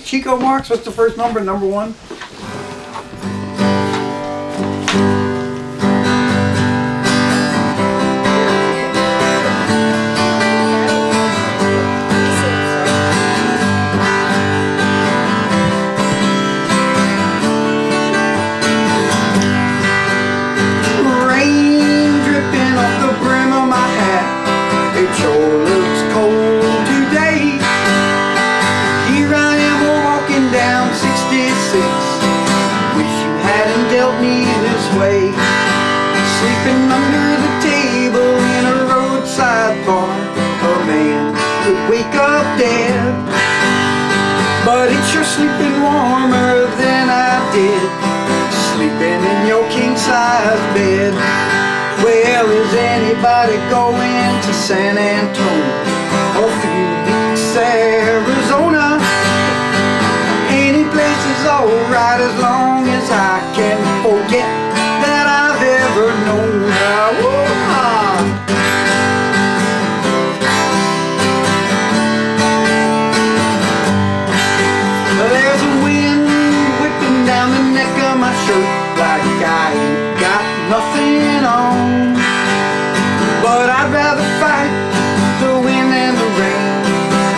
Chico Marx, what's the first number? Number 1? Sleeping under the table in a roadside bar, a man could wake up dead, but it's sure sleeping warmer than I did, sleeping in your king-size bed. Well, is anybody going to San Antonio or Phoenix, Arizona? Any place is alright as long as I can forget that I've ever known her. There's a wind whipping down the neck of my shirt like I ain't got nothing on, but I'd rather fight the wind and the rain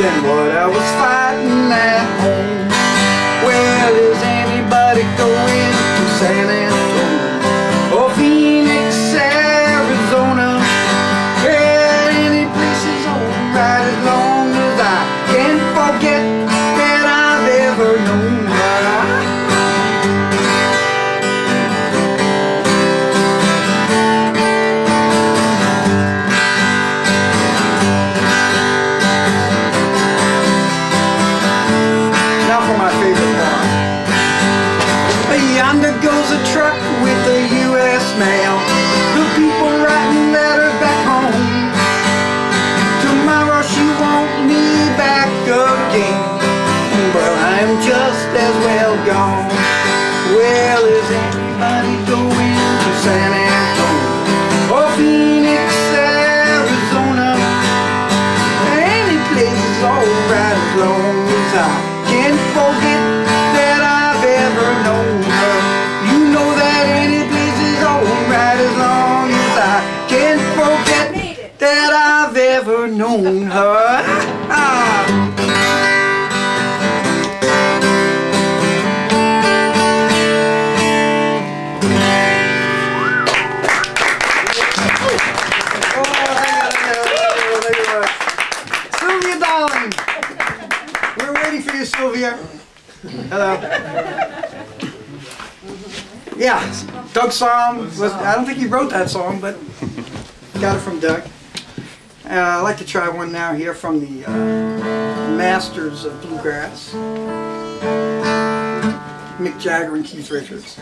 than what I was fighting at home. Well, is anybody going to San Antonio or Phoenix, Arizona? Well, any place is alright as long as I can forget that I've ever known her. Now for my favorite part. Yonder goes a truck with the U.S. mail, the people writing letters back home. Tomorrow she won't me back again, but I'm just as well gone. Well, is anybody going to San Antonio or Phoenix, Arizona? Any place is alright as long as I can't forget that I've ever known her. You know that any place is alright as long as I can't forget that I've ever known her. Sylvia, darling, we're waiting for you, Sylvia. Hello. Yeah, Doug's song was, I don't think he wrote that song, but got it from Doug. I'd like to try one now here from the Masters of Bluegrass, Mick Jagger and Keith Richards.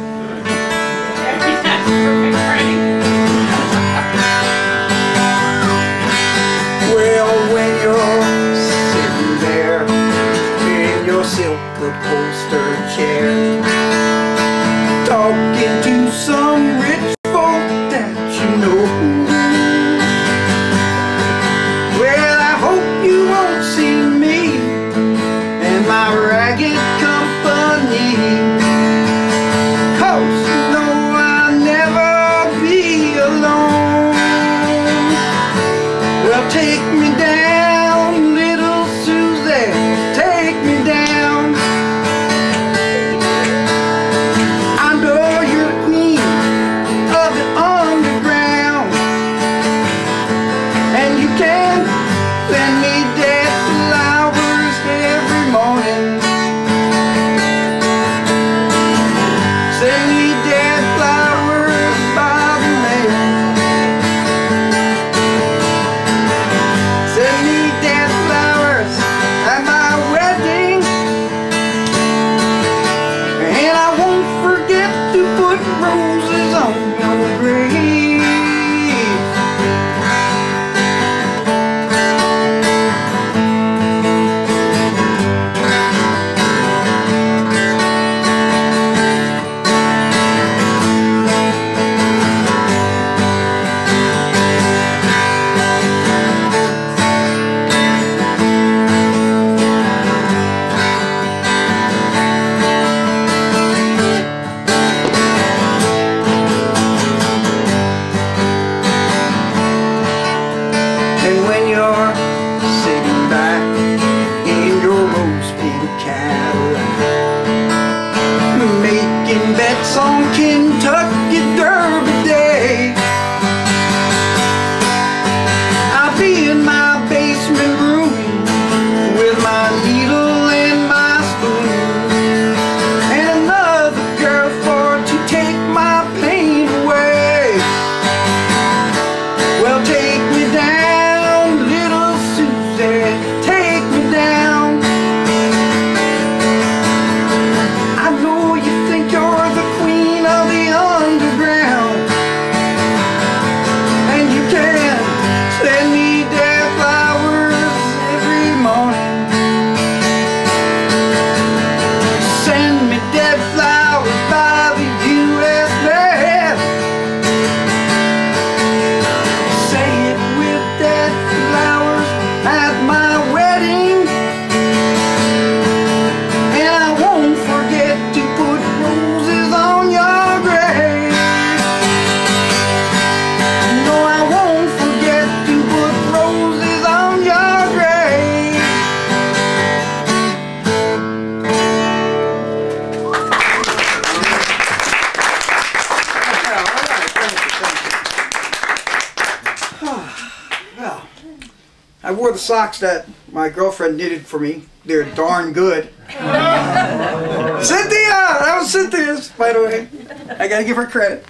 Well, when you're sitting there in your silk upholstered chair, talking to some rich folk that you know, well, I hope you won't see me and my ragged company, 'cause you know I'll never be alone. Well, take me down wore the socks that my girlfriend knitted for me. They're darn good. Cynthia! That was Cynthia's, by the way. I gotta give her credit.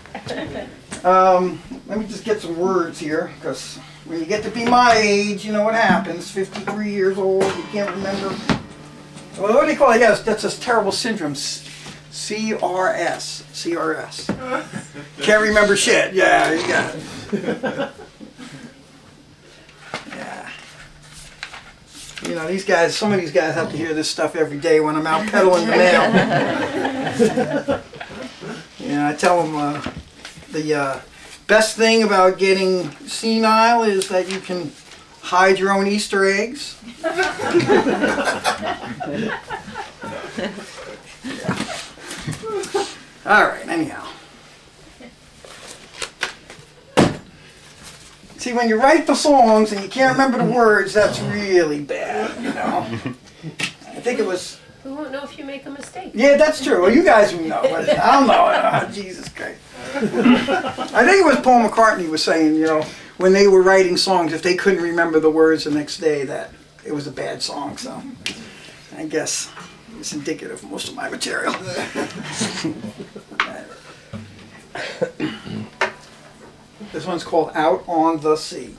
Let me just get some words here, because when you get to be my age, you know what happens. 53 years old, you can't remember. Well, what do you call it? Yes, that's a terrible syndrome. CRS. CRS. Can't remember shit. Yeah, you got it. Yeah. You know, these guys, some of these guys have to hear this stuff every day when I'm out peddling the mail. Yeah, I tell them the best thing about getting senile is that you can hide your own Easter eggs. All right, anyhow. See, when you write the songs and you can't remember the words, that's really bad, you know. I think it was... We won't know if you make a mistake. Yeah, that's true. Well, you guys will know, but I don't know. Oh, Jesus Christ. I think it was Paul McCartney was saying, you know, when they were writing songs, if they couldn't remember the words the next day, that it was a bad song. So I guess it's indicative of most of my material. This one's called Out on the Sea.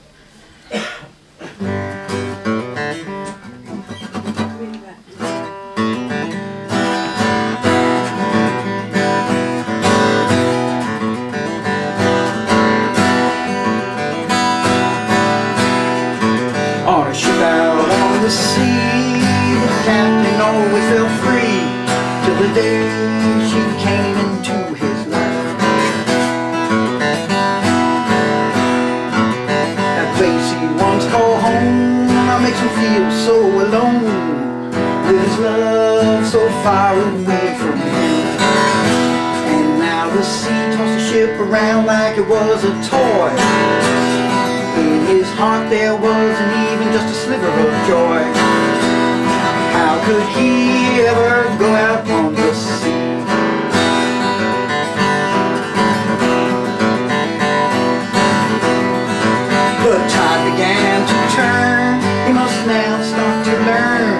On a ship out on the sea, the captain always felt free till the day she came into his life. That place he once called home now makes him feel so alone, with his love so far away from him. And now the sea tossed the ship around like it was a toy. In his heart there wasn't even just a sliver of joy. How could he ever go out on the sea? The tide began to turn. He must now start to learn.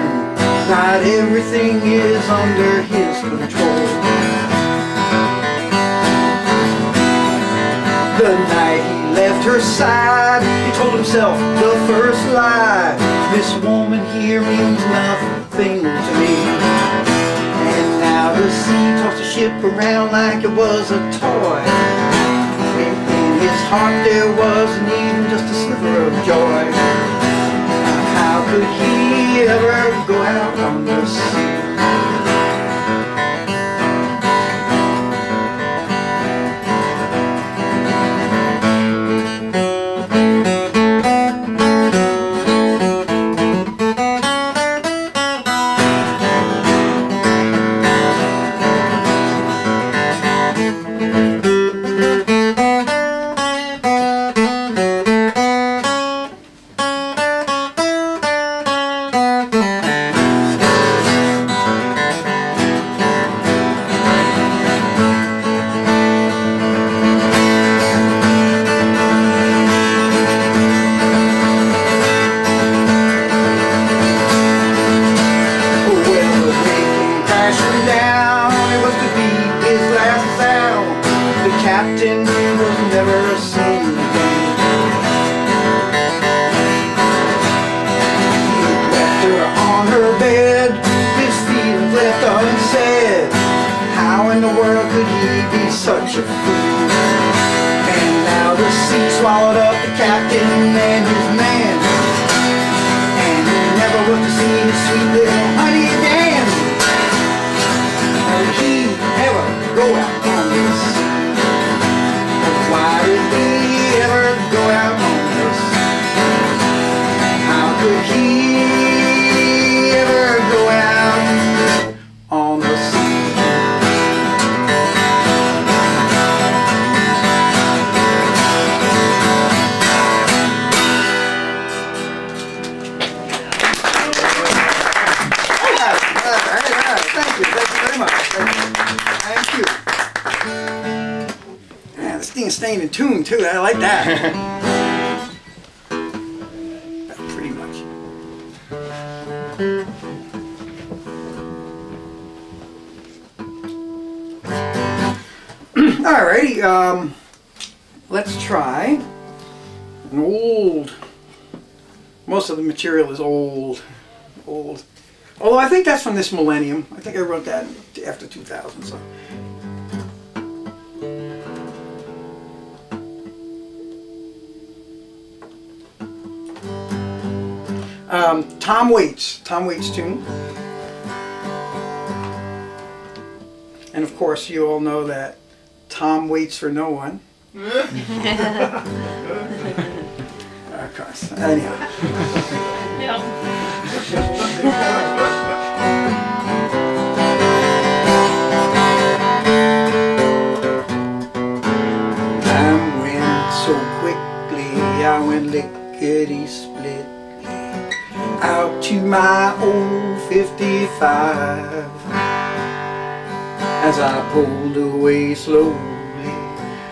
Not everything is under his control. The night he left her side, he told himself the first lie: this woman here means nothing to me. And now the sea tossed the ship around like it was a toy. In his heart there wasn't even just a sliver of joy. How could he ever go out on the sea? Such a fool. And now the sea swallowed up the captain and his man, and he never was to see his sweet little honey again. Would he ever go out on the sea? Why did he ever go out on the sea? How could he ever go out on the sea? Staying in tune too. I like that. Pretty much. Alrighty, let's try an old. Most of the material is old. Although I think that's from this millennium. I think I wrote that after 2000. So. Tom Waits tune. And of course you all know that Tom waits for no one. Of course. Anyhow. Time went so quickly, I went lickety-split out to my old 55. As I pulled away slowly,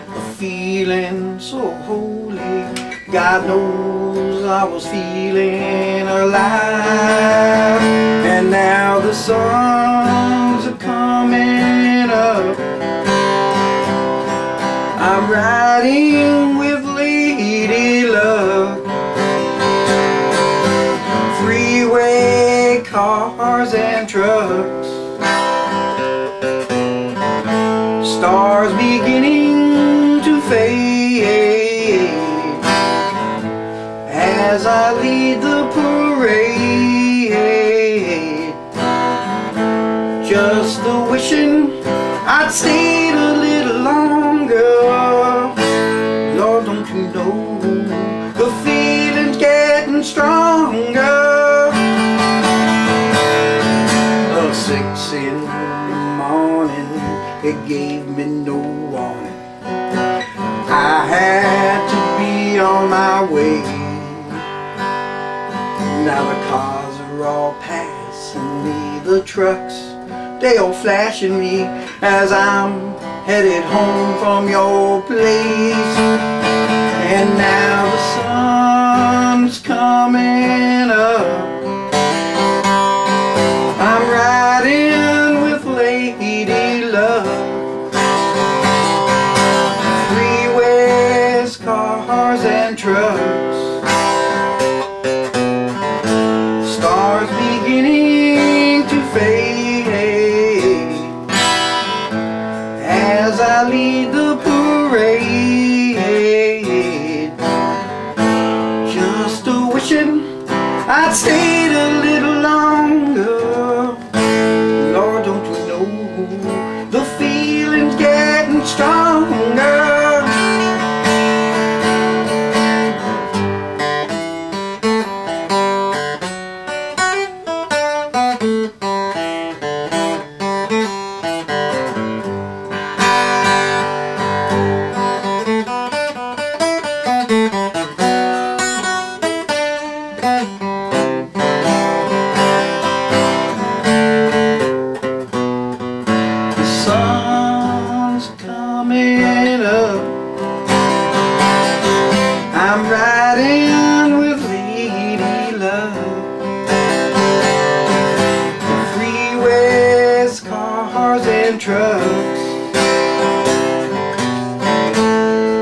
a feeling so holy, God knows I was feeling alive. And now the sun's are coming up, I'm riding with Lady Luck. Freeway cars and trucks, stars beginning to fade as I lead the parade. Just a wishing I'd stayed a little longer. Lord, don't you know the feeling's getting stronger. 6 in the morning, it gave me no warning. I had to be on my way. Now the cars are all passing me, the trucks, they all flashing me as I'm headed home from your place. And now the sun's coming up, I'm riding with Lady Luck. Freeways, cars and trucks, stars beginning to fade as I lead the parade. Just a wishing I'd stayed a little longer. Lord, don't you know the feeling's getting stronger. I'm riding with Lady Luck. The freeways, cars and trucks,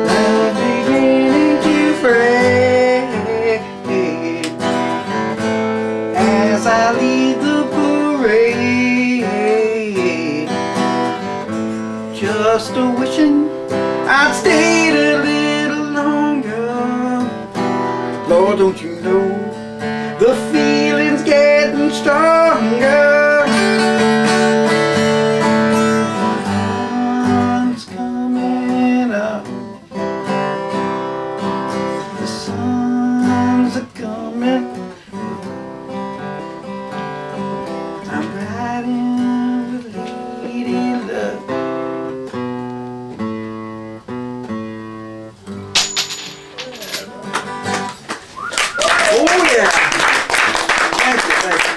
I'm beginning to fade as I lead the parade. Just a wishing I'd stayed a little longer. Lord, don't you know the feeling's getting stronger. Sun's coming up, the suns are coming. I'm riding with Lady Luck. Oh yeah! Thank you, thank you.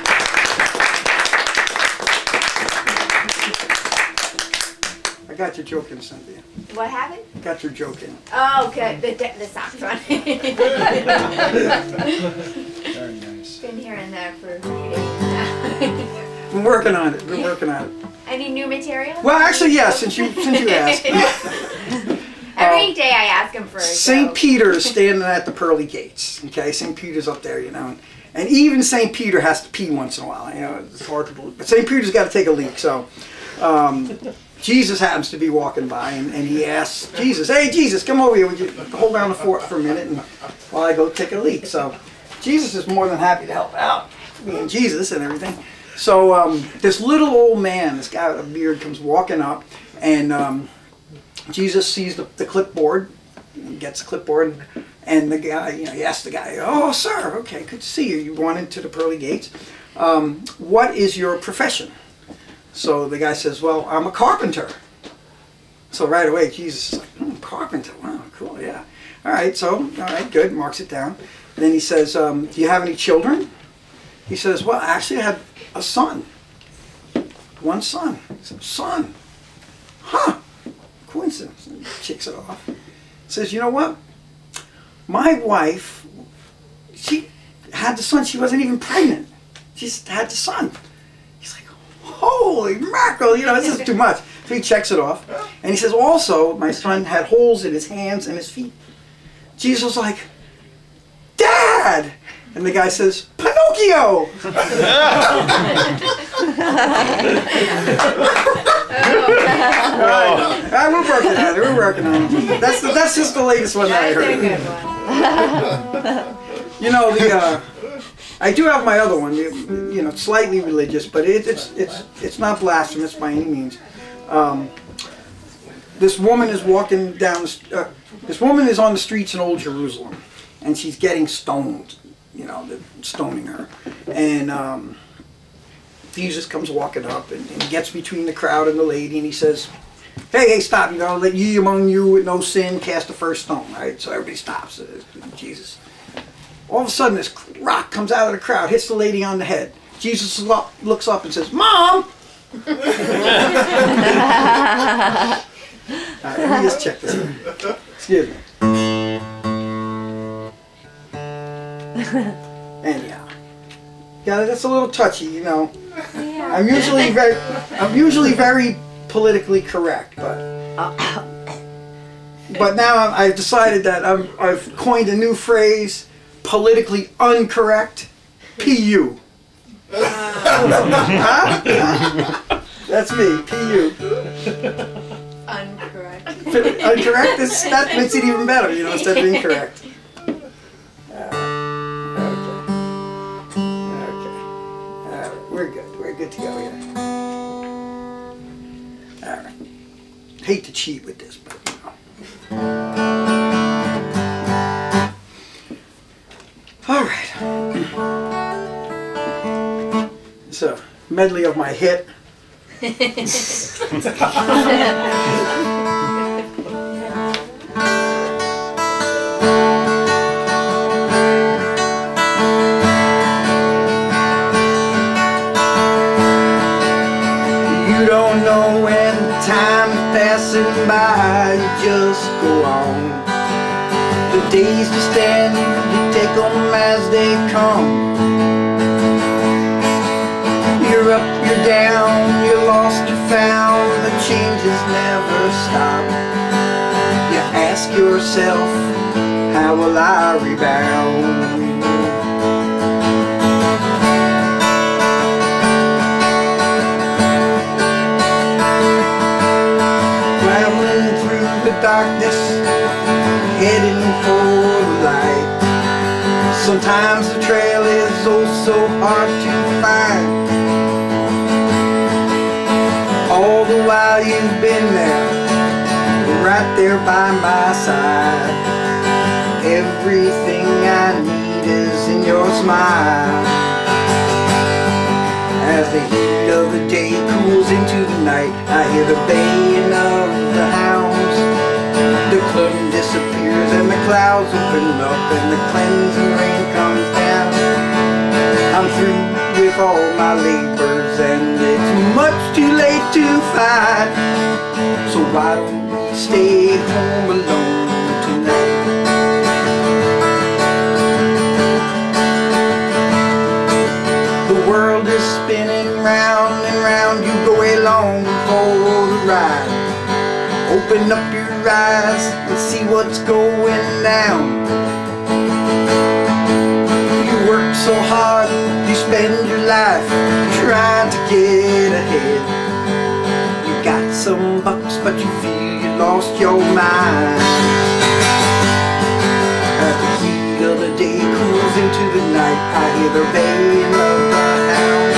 I got your joke in, Cynthia. What happened? Got your joke in. Oh, okay. That's not funny. Very nice. Been hearing that for Been working on it. Been working on it. Any new material? Well, actually, yes. Since you asked. Every day I ask him for a St. joke. Peter is standing at the pearly gates. Okay, St. Peter's up there, you know, and even St. Peter has to pee once in a while. You know, it's hard to believe, but St. Peter's got to take a leak. So Jesus happens to be walking by, and he asks Jesus, "Hey, Jesus, come over here. Would you hold down the fort for a minute, and while I go take a leak?" So Jesus is more than happy to help out, being Jesus and everything. So this little old man, this guy with a beard, comes walking up, and Jesus sees the clipboard, gets the clipboard, and the guy, you know, he asks the guy, "Oh, sir, okay, good to see you. You wanted to the pearly gates. What is your profession?" So the guy says, "Well, I'm a carpenter." So right away, Jesus is like, "Carpenter, wow, cool, yeah. All right, good, marks it down. And then he says, "Do you have any children?" He says, "Well, actually, I have a son. One son." He said, "Son? Huh. Coincidence." And checks it off. Says, "You know what? My wife, she had the son. She wasn't even pregnant. She just had the son." He's like, "Holy mackerel, you know, this is too much." So he checks it off. And he says, "Also, my son had holes in his hands and his feet." Jesus was like, "Dad!" And the guy says, "Pinocchio!" We're working on it. We're working on it. That's just the latest one that I heard. That's a good one. You know, I do have my other one. You know, slightly religious, but it's not blasphemous by any means. This woman is walking down. This woman is on the streets in Old Jerusalem, and she's getting stoned. You know, they're stoning her, and Jesus comes walking up and gets between the crowd and the lady, and he says, hey, stop, you know, let ye among you with no sin cast the first stone," right? So everybody stops, Jesus. All of a sudden, this rock comes out of the crowd, hits the lady on the head. Jesus looks up and says, "Mom!" All right, let me just check this out. Excuse me. Anyhow, yeah, that's a little touchy, you know. Yeah. I'm usually very politically correct, but now I've decided that I've coined a new phrase, politically uncorrect, PU. Huh? That's me, PU. Uncorrect. Uncorrect? That makes it even better, you know, instead of incorrect. We're good. We're good to go here. All right. Hate to cheat with this, but you know. All right. So, Medley of My Hip. You don't know when time is passing by, you just go on. The days just end, you take them as they come. You're up, you're down, you're lost, you're found, the changes never stop. You ask yourself, how will I rebound? Darkness, heading for the light. Sometimes the trail is oh so hard to find. All the while you've been there, right there by my side. Everything I need is in your smile. As the heat of the day cools into the night, I hear the baying of the hounds. The curtain disappears and the clouds open up and the cleansing rain comes down. I'm through with all my labors and it's much too late to fight. So why don't we stay home alone tonight? The The world is spinning round and round, you go along for the ride. Open up your eyes and see what's going down. You work so hard, you spend your life trying to get ahead. You got some bucks but you feel you lost your mind. As the heat of the day cools into the night, I hear the baying of the hound.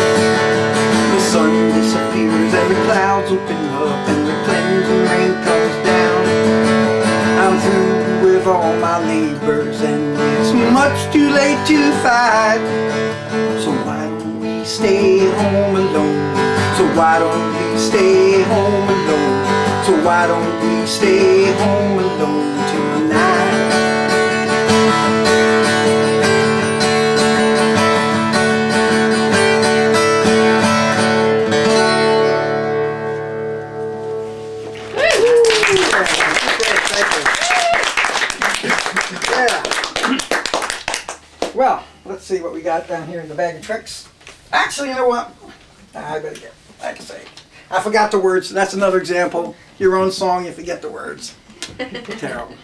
The sun disappears and the clouds open up and the cleansing rain comes down. I'm through with all my labors and it's much too late to fight. So why don't we stay home alone? So why don't we stay home alone? So why don't we stay home alone tonight? Well, let's see what we got down here in the bag of tricks. Actually, you know what? I better get, like I say, I forgot the words. That's another example. Your own song, you forget the words. Terrible.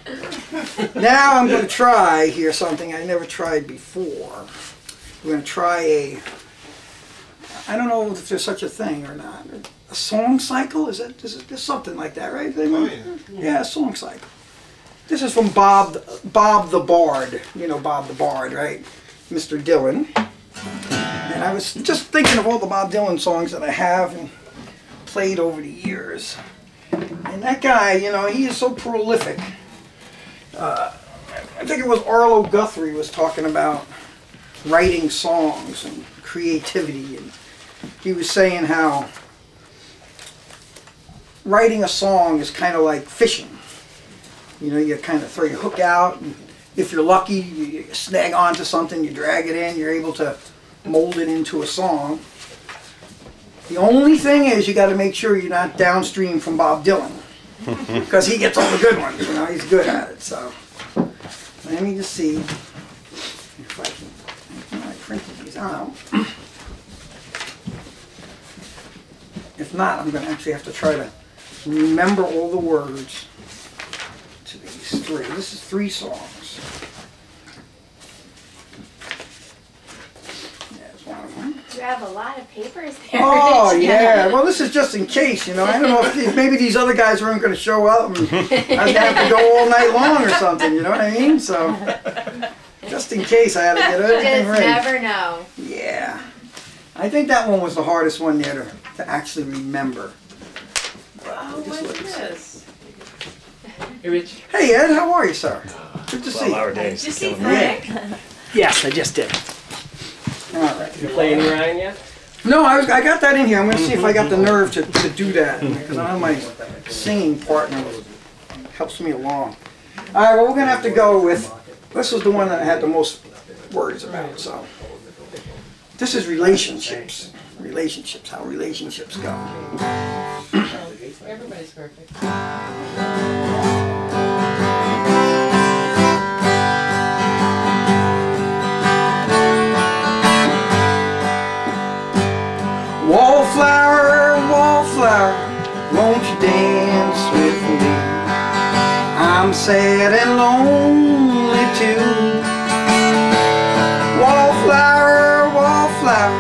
Now I'm going to try here something I never tried before. We're going to try I don't know if there's such a thing or not. A song cycle? Is it something like that, right? Oh, yeah. Yeah, a song cycle. This is from Bob the Bard. You know Bob the Bard, right? Mr. Dylan. And I was just thinking of all the Bob Dylan songs that I have and played over the years. And that guy, you know, he is so prolific. I think it was Arlo Guthrie was talking about writing songs and creativity. And he was saying how writing a song is kind of like fishing. You know, you kind of throw your hook out, and if you're lucky, you snag onto something, you drag it in, you're able to mold it into a song. The only thing is you got to make sure you're not downstream from Bob Dylan, because he gets all the good ones, you know, he's good at it. So let me just see if I printed these out. If not, I'm going to actually have to try to remember all the words to these three. This is 3 songs. There's one of them. You have a lot of papers there. Oh, Richie. yeah. Well, this is just in case, you know. I don't know if maybe these other guys weren't going to show up and I was going to have to go all night long or something, you know what I mean? So, just in case I had to get everything Just ready. never know. Yeah. I think that one was the hardest one there to actually remember. Oh, Just what's look. this? Hey, Rich. Hey, Ed, how are you, sir? Good to see you. 12-hour days. Did you see Killing me. Frank? Yes, I just did. All right. You play any Ryan yet? No, I got that in here. I'm going to see if I got the nerve to do that, because I know my singing partner helps me along. All right, well, we're going to have to go with, this was the one that I had the most words about, so. This is relationships. Relationships, how relationships go. Everybody's perfect. Wallflower, wallflower, won't you dance with me? I'm sad and lonely too. Wallflower, wallflower,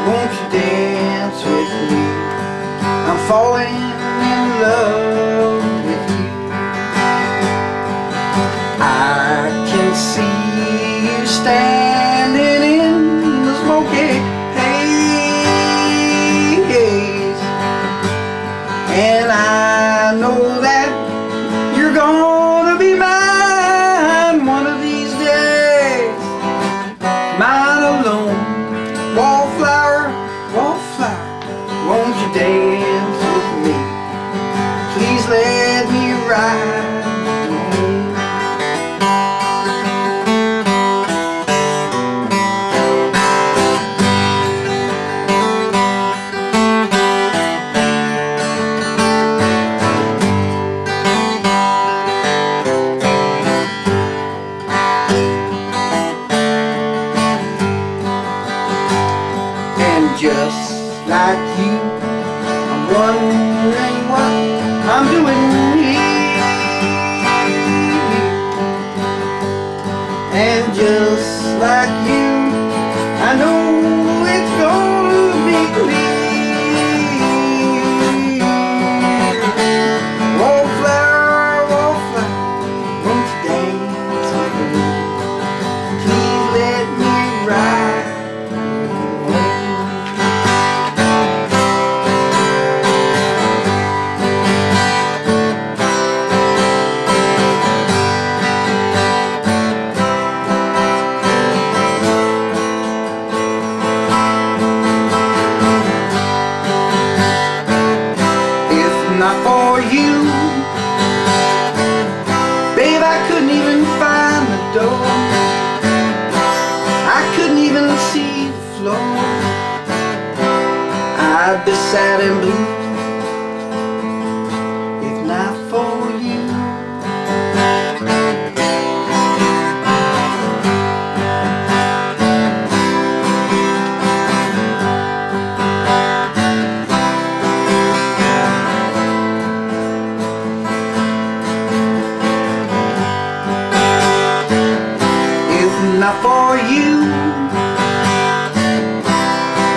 won't you dance with me? I'm falling in love with you. I can see you standing in the smoky haze, and I know that you're gonna be mine one of these days. Mine alone. Wallflower, wallflower, won't you dance with me? Please let me ride home. just like you, I'm wondering what I'm doing here. And just like you, I know it's gonna be clear. Wallflower, wallflower, won't you dance with me? Please let me ride. Not for you, babe, I couldn't even find the door. I couldn't even see the floor. I'd be sad and blue if not for you. Not for you,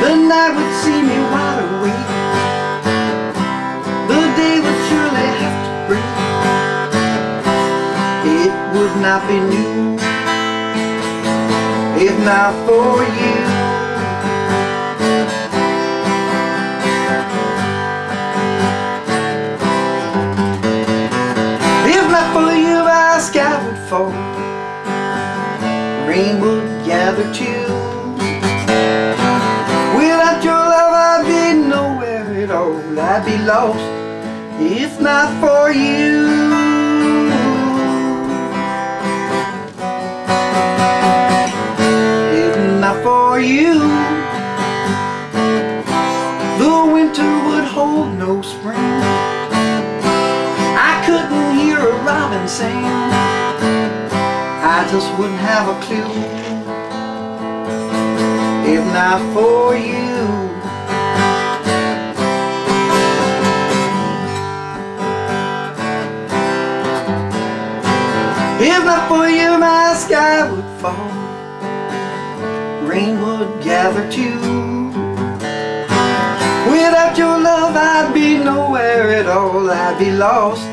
the night would see me wide awake. The day would surely have to break. It would not be new if not for you. If not for you, our sky would fall, rain would gather too. Without your love I'd be nowhere at all. I'd be lost if not for you. If not for you, the winter would hold no spring. I couldn't hear a robin sing. I just wouldn't have a clue if not for you. If not for you, my sky would fall, rain would gather too. Without your love I'd be nowhere at all. I'd be lost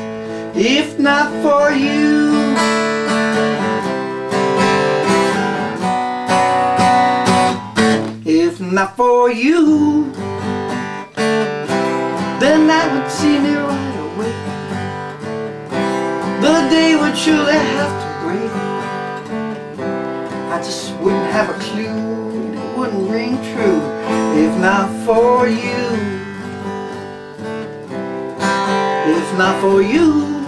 if not for you. If not for you, then I would see me right away. The day would surely have to break. I just wouldn't have a clue, it wouldn't ring true if not for you. If not for you.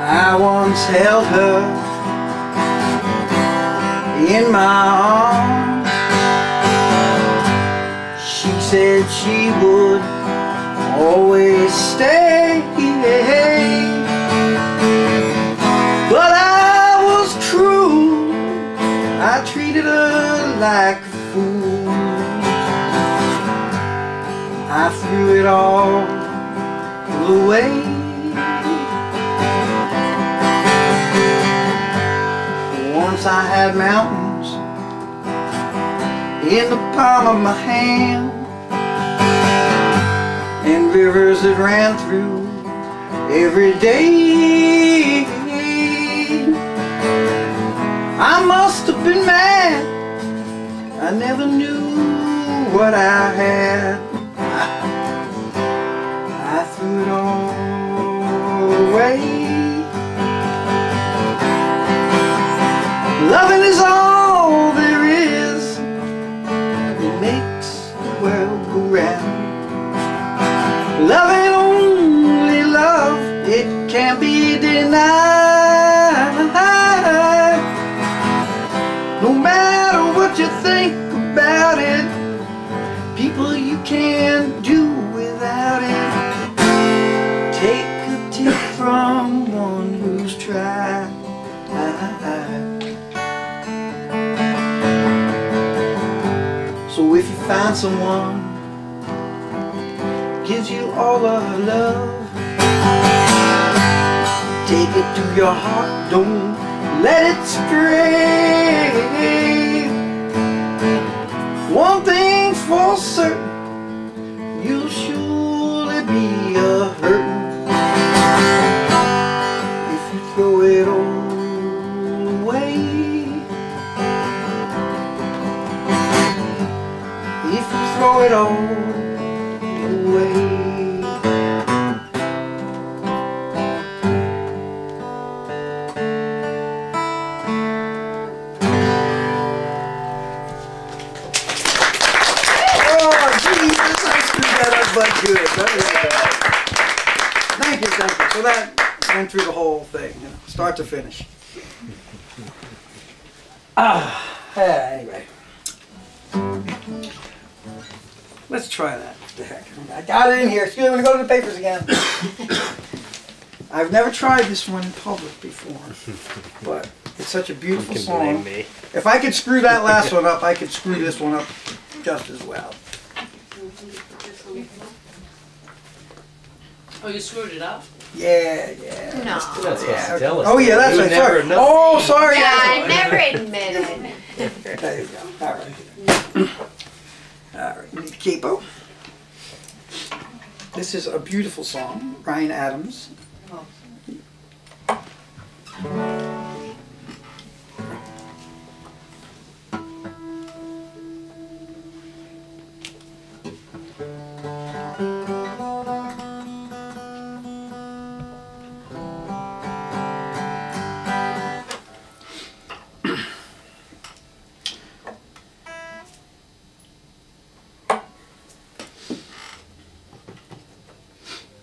I once held her in my arms. She said she would always stay, but I was true. I treated her like a fool. I threw it all away. Once I had mountains in the palm of my hand, and rivers that ran through every day. I must have been mad, I never knew what I had. I threw it all away. Loving is all there is, it makes the world go round. Loving only love, it can't be denied. No matter what you think about it, people, you can't do without it. Take a tip from one who's true. find someone gives you all of her love. Take it to your heart, don't let it stray. One thing's for certain, you'll surely be a hurtin' if you throw it all away. If you throw it all away. But good. Thank you, thank you. So that went through the whole thing, you know, start to finish. Anyway. Let's try that. What the heck? I got it in here. Excuse me, I'm going to go to the papers again. I've never tried this one in public before, but it's such a beautiful song. Blame me. If I could screw that last one up, I could screw this one up just as well. Oh, you screwed it up? Yeah, yeah. No. That's supposed to tell us. Oh yeah, that's right. Sorry. Oh, sorry. Yeah, I never admitted. There you go. All right. All right. You need to capo. This is a beautiful song, Ryan Adams.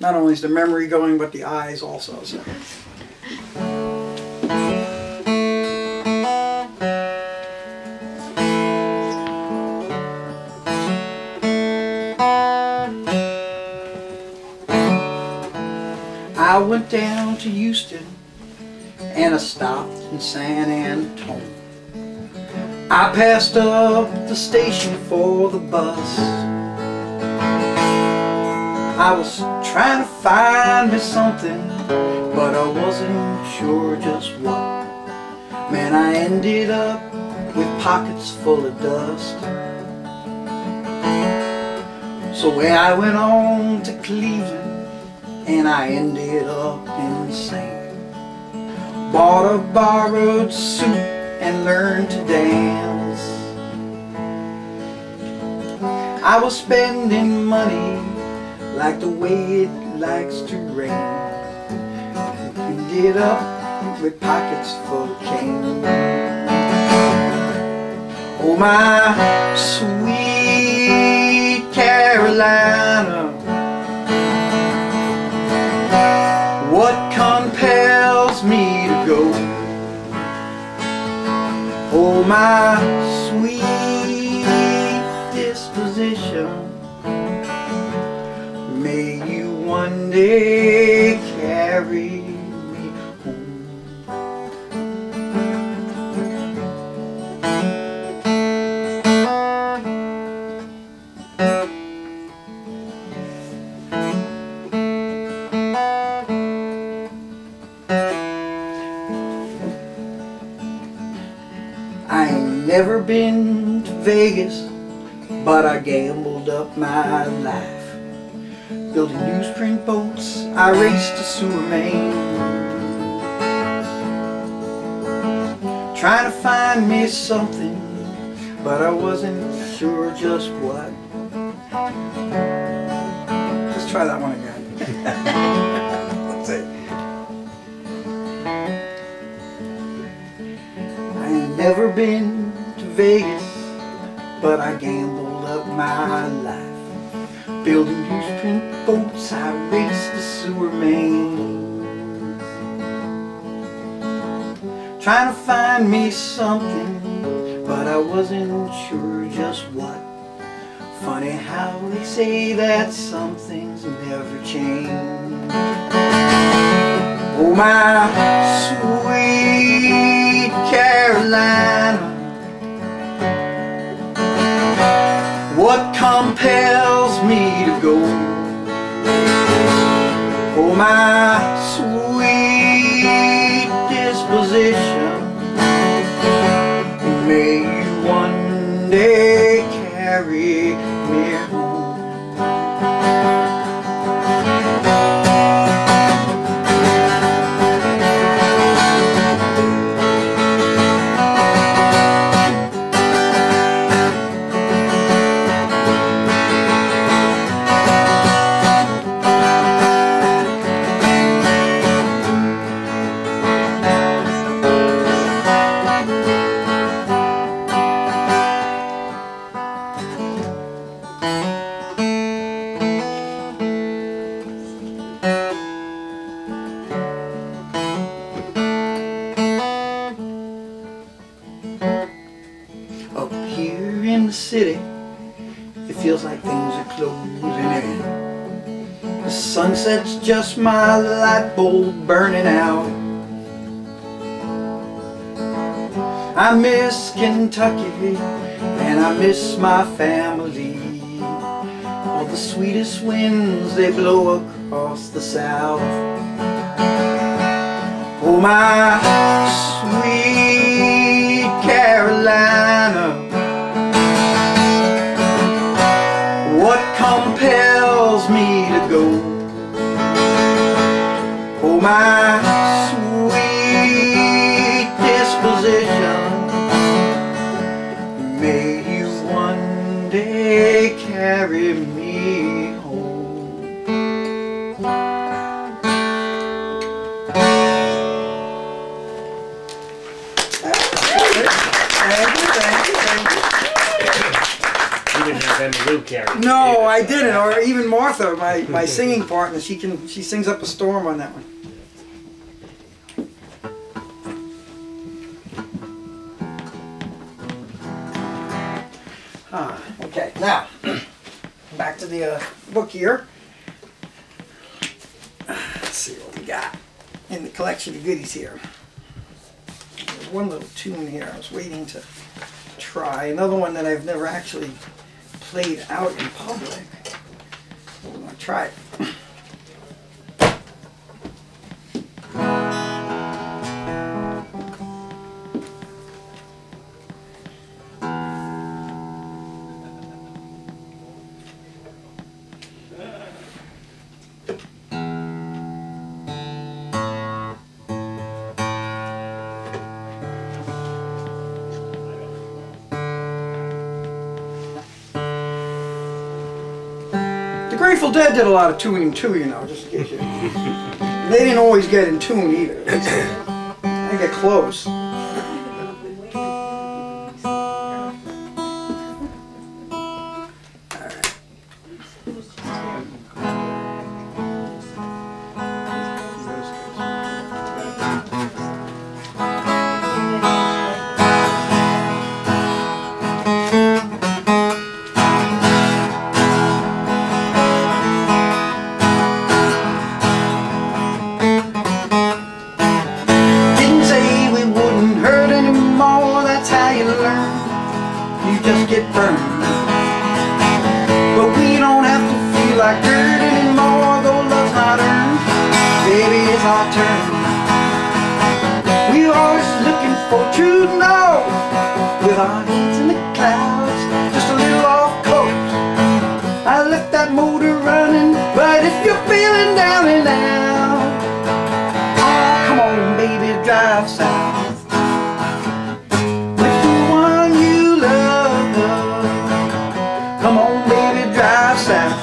Not only is the memory going, but the eyes also. So. I went down to Houston and I stopped in San Antonio. I passed up the station for the bus. I was trying to find me something, but I wasn't sure just what. Man, I ended up with pockets full of dust. So I went on to Cleveland, and I ended up insane. Bought a borrowed suit and learned to dance. I was spending money like the way it likes to rain. Ended up with pockets full of change. Oh, my sweet Carolina, what compels me to go? Oh, my sweet disposition, may you one day carry me home. I ain't never been to Vegas, but I gambled up my life. Building newsprint boats, I raced to sewer main, trying to find me something, but I wasn't sure just what. Let's try that one again. Let's see. I ain't never been to Vegas, but I gambled up my life. Building newsprint boats, I raced the sewer mains, trying to find me something, but I wasn't sure just what. Funny how they say that some things never change. Oh, my sweet Carolina, what compels me to go? Oh, my sweet disposition, may you one day carry me home. Up here in the city, it feels like things are closing in. The sunset's just my light bulb burning out. I miss Kentucky and I miss my family. All the sweetest winds, they blow across the south. Oh, my sweet Carolina, what compels me to go? Oh, my sweet disposition, may you one day carry me home. You didn't have Emmylou carry. No, I didn't, or even Martha, my singing partner. She sings up a storm on that one. Okay, now back to the book here. Let's see what we got in the collection of goodies here. There's one little tune here I was waiting to try. Another one that I've never actually played out in public. I'm going to try it. The Grateful Dead did a lot of tuning too, you know, just in case you... They didn't always get in tune either. They get close. Get burned, but we don't have to feel like dirt anymore. Though love's not earned, baby, it's our turn. We're always looking for true love, with our heads in the clouds, just a little off course. I left that motor running, but if you're feeling down and out, oh, come on, baby, drive south. Come on, baby, drive south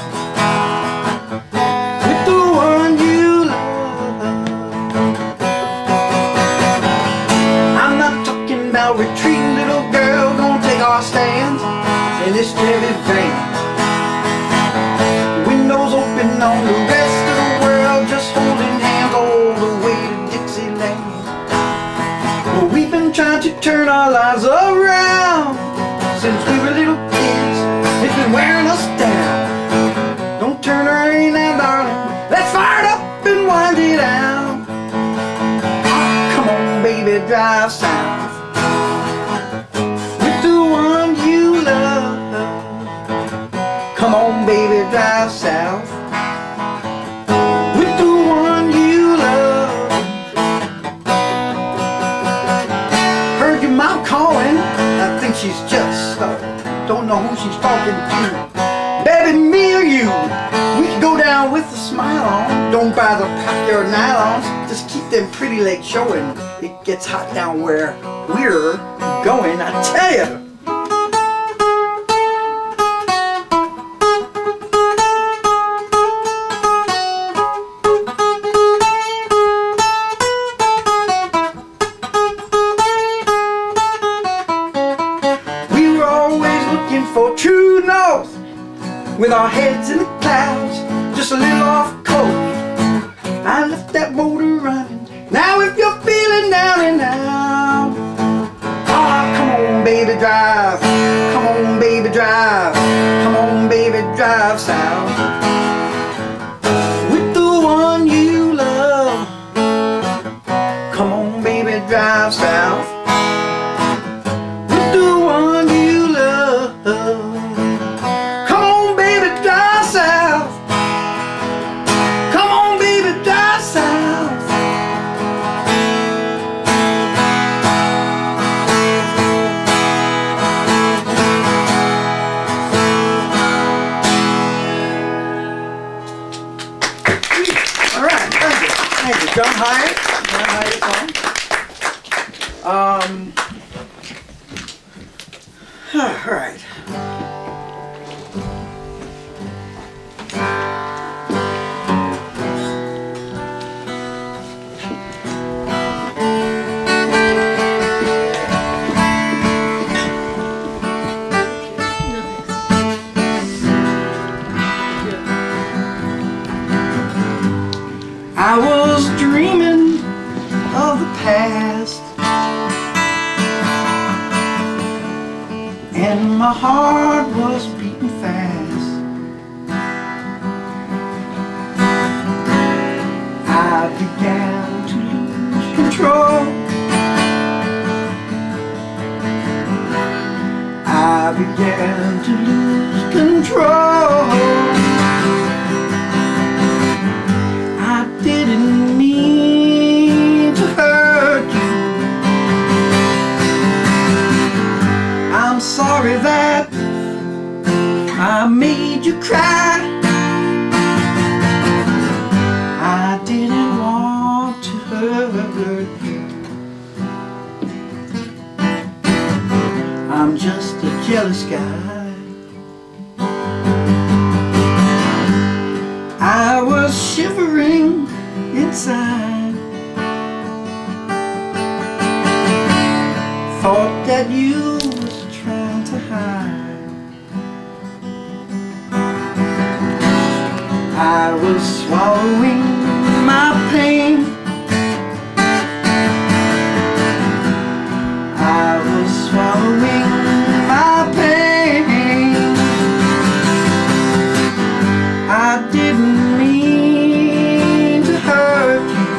with the one you love. I'm not talking about retreating, little girl. Gonna take our stands in this Chevy van. Windows open on the rest of the world, just holding hands all the way to Dixieland. Well, we've been trying to turn our lives around since we were little kids. It's been wearing us down. Don't turn her in now, darling. Let's fire it up and wind it out. Oh, come on, baby, drive south with the one you love. drive south with the one you love. Heard your mom calling, I think she's just don't know who she's talking to. Baby, me or you, we can go down with a smile on. Don't bother pack your nylons, just keep them pretty legs showing. It gets hot down where we're going, I tell ya. For true north, with our heads in the clouds, just a little off coast. I left that motor running. Now if you're feeling down and out, ah, come on baby drive, come on baby drive, come on baby drive south with the one you love. Come on baby drive south with the one you love. Come on baby drive south, come on baby drive south. All right, thank you, John Hyatt song. All right. I was dreaming of the past, and my heart was beating fast. I began to lose control. I began to lose control. I didn't mean to hurt you. I'm sorry that I made you cry. I didn't want to hurt you. I'm just a jealous guy. I was shivering inside, thought that you was trying to hide. I was swallowing my pain. I was swallowing my pain. I didn't mean to hurt you.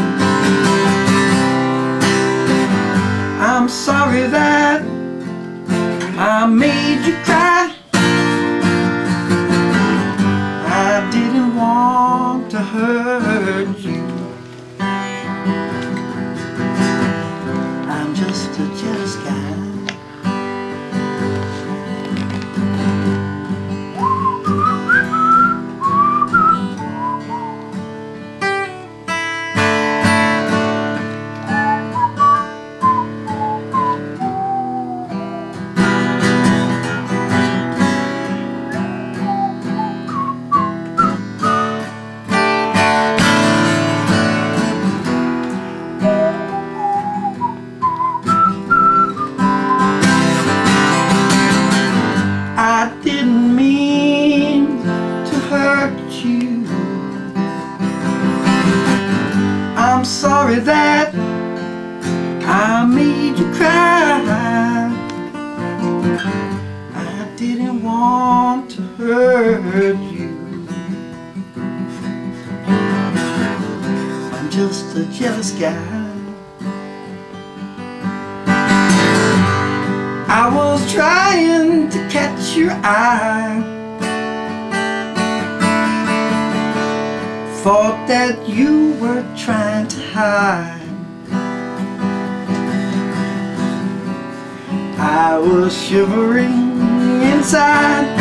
I'm sorry that I made you cry. I didn't want to hurt you. I'm just a jealous guy. I didn't mean to hurt you. I'm sorry that I made you cry. I didn't want to hurt you. I'm just a jealous guy. I was trying to catch your eye. thought that you were trying to hide. I was shivering inside.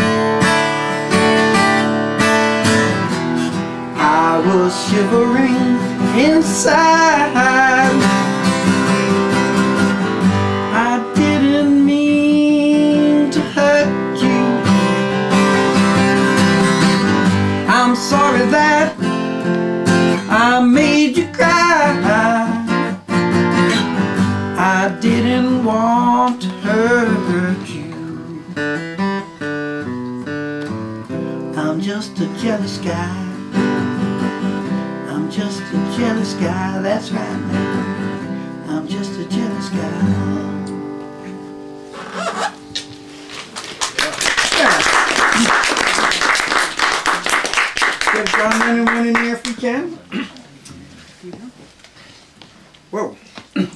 I was shivering inside. I didn't mean to hurt you. I'm sorry that I made you cry. I didn't want to hurt you. I'm just a jealous guy. I'm just a jealous guy, that's right now. I'm just a jealous guy. Get John Lennon in here if we can. Whoa.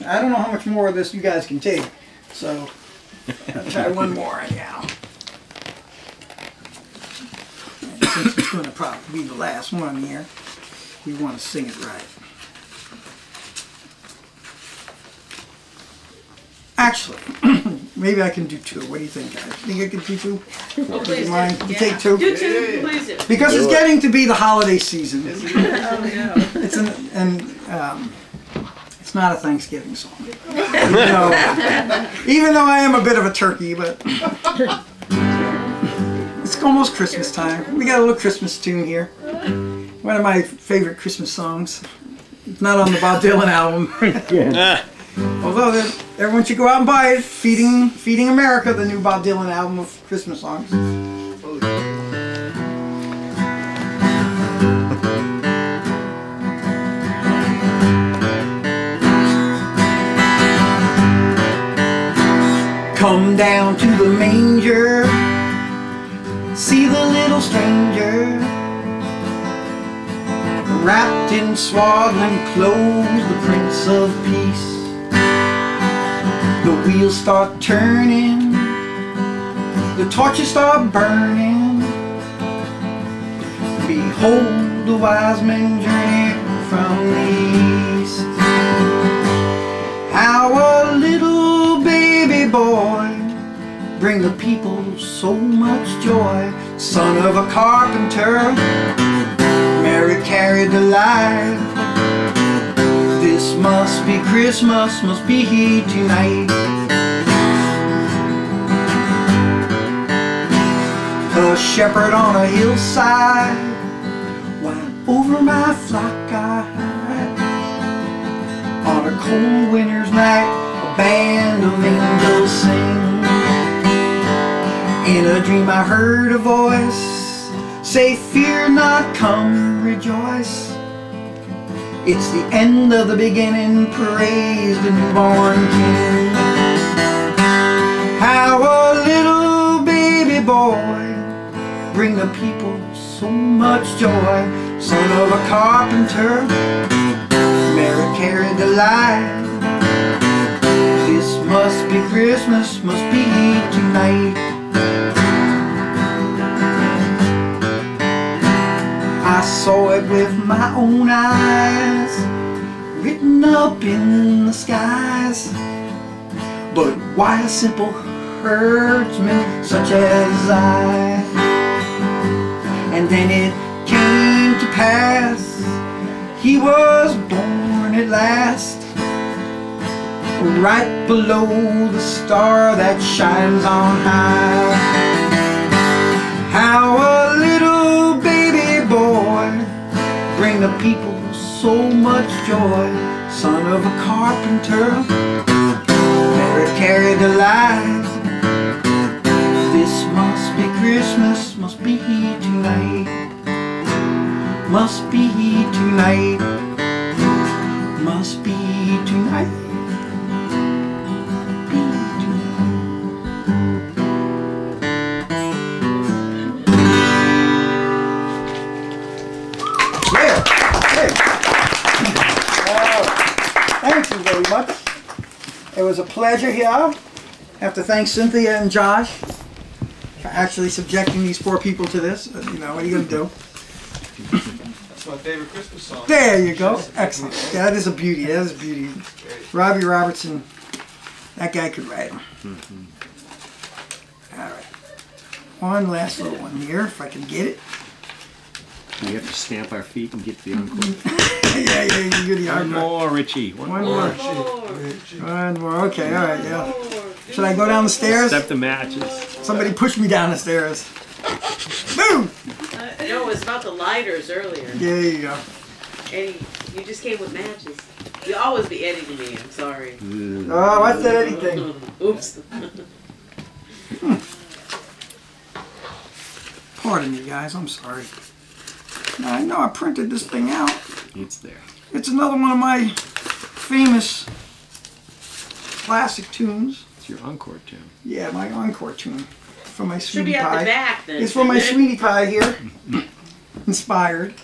I don't know how much more of this you guys can take, so I'll try one more anyhow. And since it's going to probably be the last one here, we want to sing it right. Actually, maybe I can do two. What do you think, guys? Think I can do two? Oh, Do you mind? You take two? Do two, please do. Because it's getting to be the holiday season. Oh, no. It's it's not a Thanksgiving song. Even though I am a bit of a turkey, but it's almost Christmas time. We got a little Christmas tune here. One of my favorite Christmas songs. It's not on the Bob Dylan album. Although everyone should go out and buy it. Feeding America, the new Bob Dylan album of Christmas songs. Come down to the manger, see the little stranger, wrapped in swaddling clothes, the Prince of Peace. The wheels start turning, the torches start burning. Behold, the wise men journey from the east. How a little baby boy bring the people so much joy. Son of a carpenter, Mary carried the light. This must be Christmas, must be here tonight. A shepherd on a hillside, while over my flock I hide. On a cold winter's night, a band of angels sing. In a dream I heard a voice say, fear not, come rejoice. It's the end of the beginning, praise the newborn King. How a little baby boy bring the people so much joy. Son of a carpenter, Mary carried the light. This must be Christmas, must be tonight. I saw it with my own eyes, written up in the skies. But why a simple herdsman such as I? And then it came to pass, he was born at last, right below the star that shines on high. How a little baby boy bring the people so much joy. Son of a carpenter, Mary carried the light. This must be Christmas, must be tonight. Must be tonight. Must be tonight. Thank you very much. It was a pleasure here. I have to thank Cynthia and Josh for actually subjecting these poor people to this. You know, what are you going to do? It's my favorite Christmas song. There you go. Excellent. Yeah, that is a beauty. That is a beauty. Robbie Robertson, that guy could write them. All right. One last little one here, if I can get it. We have to stamp our feet and get to the encore. Yeah, you do the One encore. more, Richie. One more. One more. Okay, all right, yeah. Should I go down the stairs? Step the matches. Somebody push me down the stairs. Boom! No, it was about the lighters earlier. There you go. Eddie, you just came with matches. You always be Eddie to me. I'm sorry. Oh, what's that anything? Oops. Pardon me, guys. I'm sorry. Now, I know I printed this thing out. It's there. It's another one of my famous classic tunes. It's your encore tune. Yeah, my encore tune from my Should sweetie be at pie. the back then. It's from my sweetie pie here. Inspired.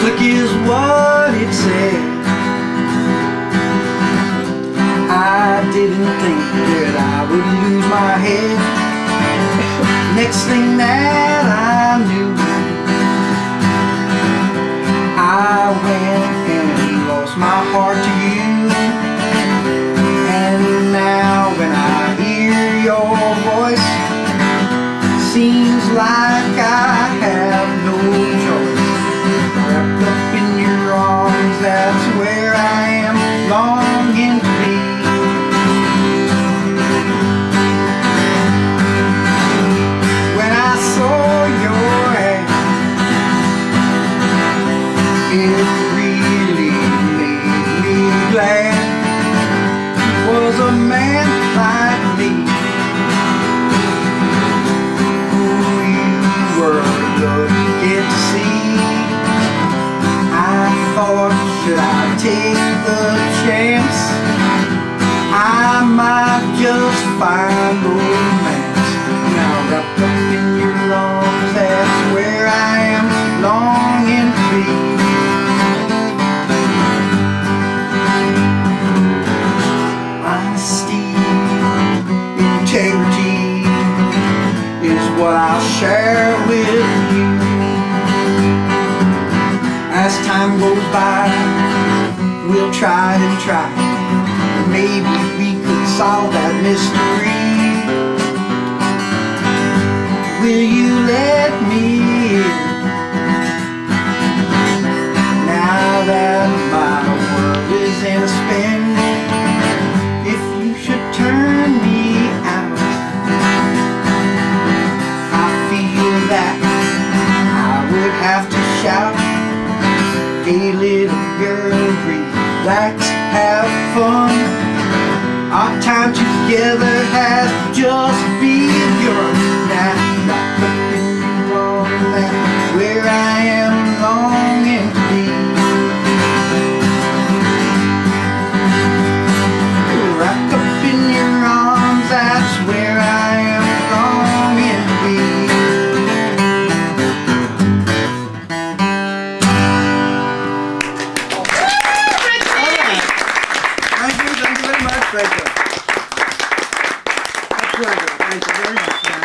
Click is what it said. I didn't think that I would lose my head. Next thing that I knew, I went and lost my heart to you. And now when I hear your voice, seems like I have no choice. Wrapped up in your arms, that's where I am longing to be. When I saw your hand, it really made me glad. Was a man like me, who you were looking to see. I thought, should I take the chance? I might just find romance. Now wrapped up in your arms, that's where I am longing to be. Honesty, integrity is what I'll share with you. As time goes by, we'll try and try. Maybe we could solve that mystery. Will you let me in? Now that my world is in a spin, if you should turn me out, I feel that I would have to shout, hey little girl, relax, have fun. Our time together has just begun. Now, wrapped up in your arms, that's where I am longing to be. Wrapped up in your arms, that's where I am longing to be. Thank you very much. Thank you. That's very good. Thank you very much.